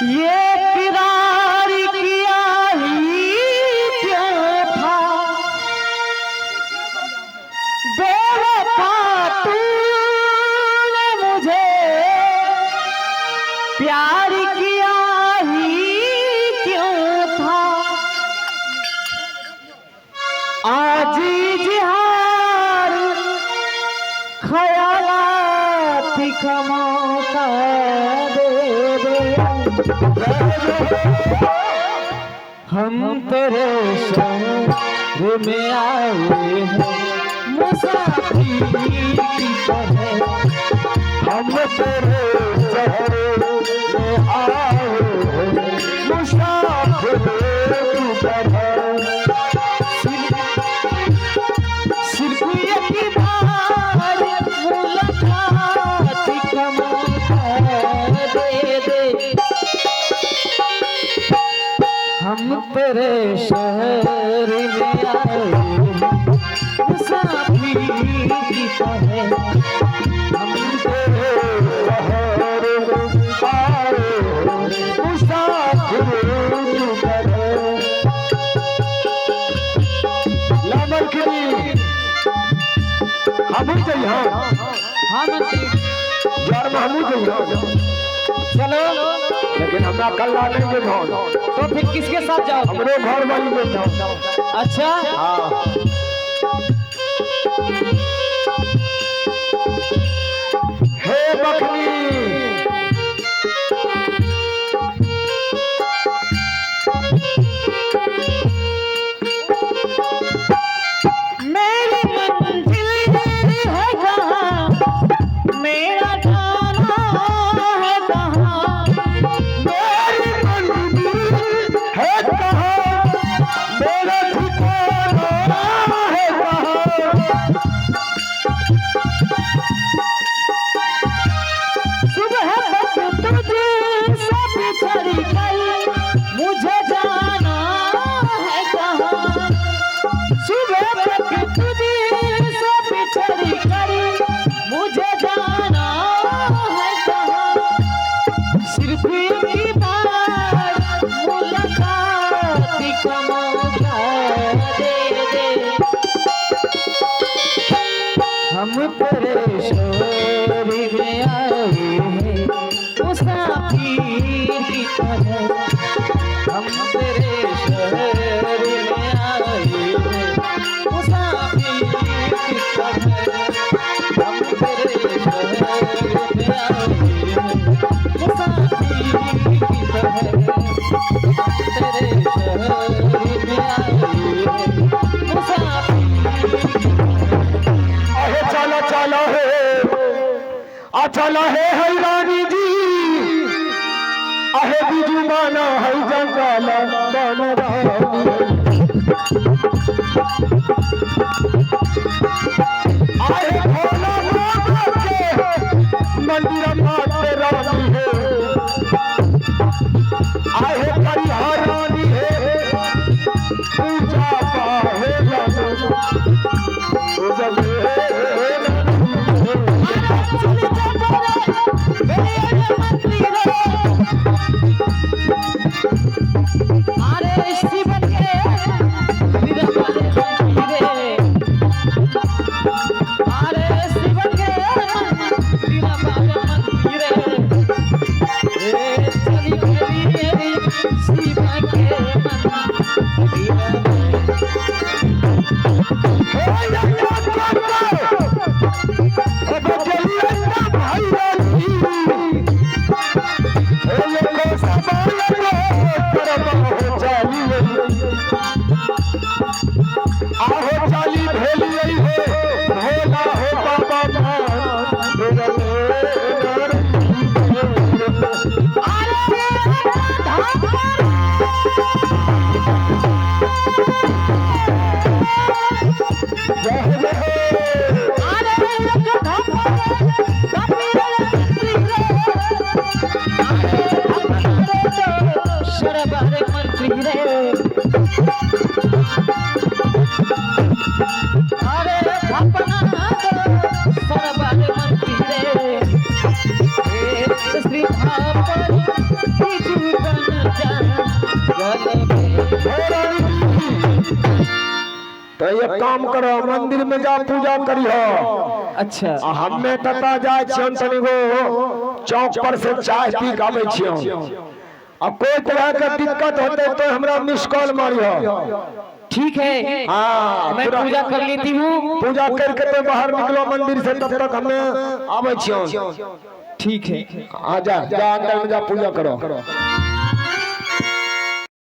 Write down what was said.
ये किरार किया ही क्यों था, बेवफा तूने मुझे प्यार किया ही क्यों था। आज इजहार ख्यालात का मौका दे दे, हम तेरे शहर में आए हैं मुसाफिर की तरह, हम तेरे शहर में आए हैं मुसाफिर की तरह। सिर्फ एक बार मुलाकात का मौका दे दे, हम तेरे शहर में आए मुसाफिर की तरह, हम तेरे शहर में आए मुसाफिर की तरह। लामर की हम चाहिए, हम यार महमूद चाहिए, चलो लेकिन हमरा कल ला लेंगे भाव। तो फिर किसके साथ जाओ? हमरे घर वाली में जाओ। अच्छा हाँ। हे बकरी मेरी मंजिल है कहाँ, मेरा जाना है कहाँ, मेरी मंजिल है कहाँ, मेरा ठिकाना है कहाँ। सुबह तक तुझसे बिछड़ गई, मुझे जाना है कहाँ, सुबह तक तुझसे बिछड़ गई, मुझे जाना है कहाँ। सिर्फ एक बार मुलाकात का मौका दे दे, हम तेरे शहर में आए हैं मुसाफिर की तरह, हम तेरे शहर में आए हैं मुसाफिर की तरह, हम तेरे शहर में आए हैं मुसाफिर की तरह, हम तेरे शहर में आए हैं मुसाफिर की तरह। अहे चला चला है चला है हैरानी जी, अहे बिजू माना है जंजाला माना रानी, अहे भोला बाबा के मंदिर माते रानी है, अहे परिहार रानी है पूजा पाहे रानी, जब अरे शिव के अरे शिव के चली मेरी शिव के आहो चाली भेली हो भोला हो बाबा मंत्री रे, अरे अपना सरबार मंत्री रे, श्री एक काम करो मंदिर में जा पूजा करियो। अच्छा हमें तता जाए छियन तनी गो चौक पर से चाय पी के आबै छियन। अब कोई तरह के दिक्कत होते तो हमरा मिस कॉल मारियो। ठीक है हाँ मैं पूजा कर लेती हूँ। पूजा करके तो बाहर निकलो मंदिर से, तब तक हमें आबै छियन। ठीक है आ जा अंदर में जा पूजा करो।